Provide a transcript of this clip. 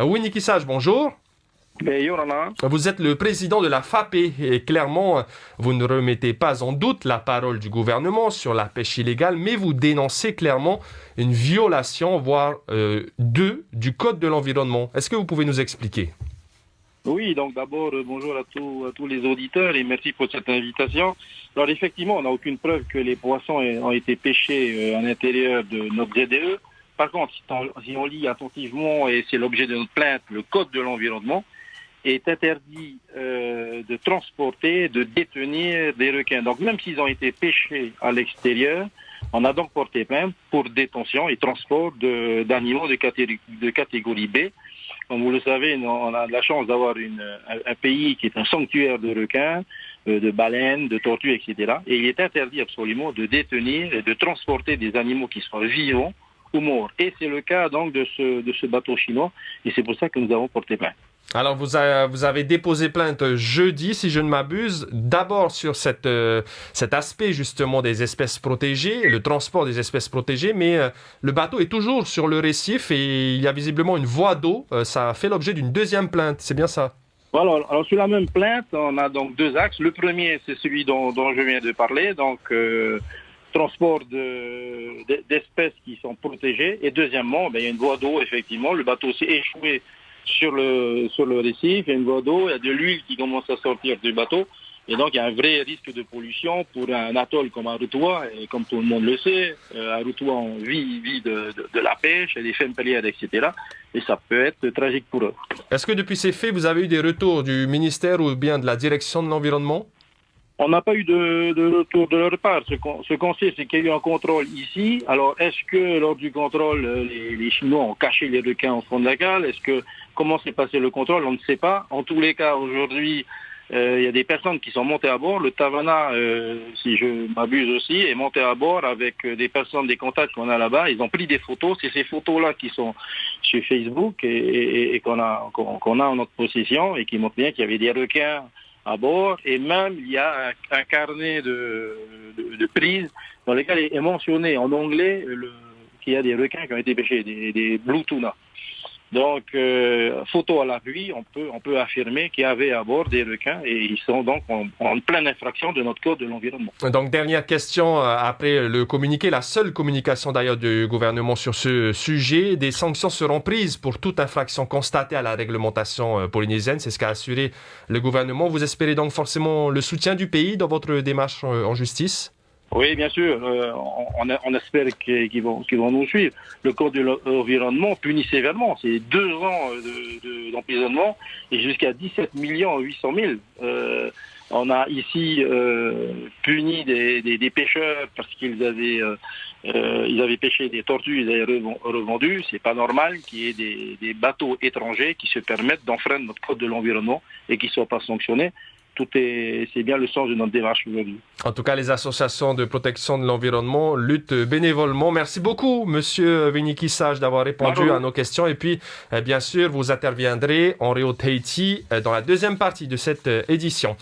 Oui, Niki Sage, bonjour. Ben, Yorana. Vous êtes le président de la FAPE et clairement, vous ne remettez pas en doute la parole du gouvernement sur la pêche illégale, mais vous dénoncez clairement une violation, voire deux, du Code de l'environnement. Est-ce que vous pouvez nous expliquer? Oui, donc d'abord, bonjour à tous les auditeurs et merci pour cette invitation. Alors effectivement, on n'a aucune preuve que les poissons ont été pêchés à l'intérieur de notre ZDE. Par contre, si on lit attentivement, et c'est l'objet de notre plainte, le Code de l'environnement est interdit de transporter, de détenir des requins. Donc même s'ils ont été pêchés à l'extérieur, on a donc porté plainte pour détention et transport d'animaux de catégorie B. Comme vous le savez, on a de la chance d'avoir un pays qui est un sanctuaire de requins, de baleines, de tortues, etc. Et il est interdit absolument de détenir et de transporter des animaux qui soient vivants ou morts. Et c'est le cas donc de ce bateau chinois. Et c'est pour ça que nous avons porté plainte. Alors, vous avez déposé plainte jeudi, si je ne m'abuse, d'abord sur cet aspect justement des espèces protégées, le transport des espèces protégées, mais le bateau est toujours sur le récif et il y a visiblement une voie d'eau. Ça a fait l'objet d'une deuxième plainte, c'est bien ça? Voilà, alors sur la même plainte, on a donc deux axes. Le premier, c'est celui dont je viens de parler, donc transport d'espèces qui sont protégées. Et deuxièmement, il y a une voie d'eau, effectivement. Le bateau s'est échoué sur le récif, il y a une voie d'eau, il y a de l'huile qui commence à sortir du bateau. Et donc, il y a un vrai risque de pollution pour un atoll comme Aroutoua. Et comme tout le monde le sait, Aroutoua, on vit de la pêche, des fèmes pellières, etc. Et ça peut être tragique pour eux. Est-ce que depuis ces faits, vous avez eu des retours du ministère ou bien de la direction de l'environnement? On n'a pas eu de retour de leur part. Ce qu'on sait, c'est qu'il y a eu un contrôle ici. Alors, est-ce que lors du contrôle, les Chinois ont caché les requins au fond de la cale? Comment s'est passé le contrôle? On ne sait pas. En tous les cas, aujourd'hui, il y a des personnes qui sont montées à bord. Le Tavana, si je m'abuse aussi, est monté à bord avec des personnes, des contacts qu'on a là-bas. Ils ont pris des photos. C'est ces photos-là qui sont sur Facebook et qu'on a en notre possession et qui montrent bien qu'il y avait des requins à bord, et même il y a un carnet de prise dans lequel est mentionné en anglais qu'il y a des requins qui ont été pêchés, des blue tuna. Donc, photo à l'appui, on peut affirmer qu'il y avait à bord des requins et ils sont donc en pleine infraction de notre code de l'environnement. Donc, dernière question, après le communiqué, la seule communication d'ailleurs du gouvernement sur ce sujet, des sanctions seront prises pour toute infraction constatée à la réglementation polynésienne, c'est ce qu'a assuré le gouvernement. Vous espérez donc forcément le soutien du pays dans votre démarche en justice? Oui, bien sûr. On espère qu'ils vont nous suivre. Le code de l'environnement punit sévèrement. C'est 2 ans d'emprisonnement et jusqu'à 17 800 000. On a ici puni des pêcheurs parce qu'ils avaient pêché des tortues, ils avaient revendu. C'est pas normal qu'il y ait des bateaux étrangers qui se permettent d'enfreindre notre code de l'environnement et qui ne soient pas sanctionnés. C'est bien le sens de notre démarche aujourd'hui. En tout cas, les associations de protection de l'environnement luttent bénévolement. Merci beaucoup, Monsieur Viniki Sage, d'avoir répondu à nos questions. Et puis, bien sûr, vous interviendrez en Rio Tahiti dans la deuxième partie de cette édition.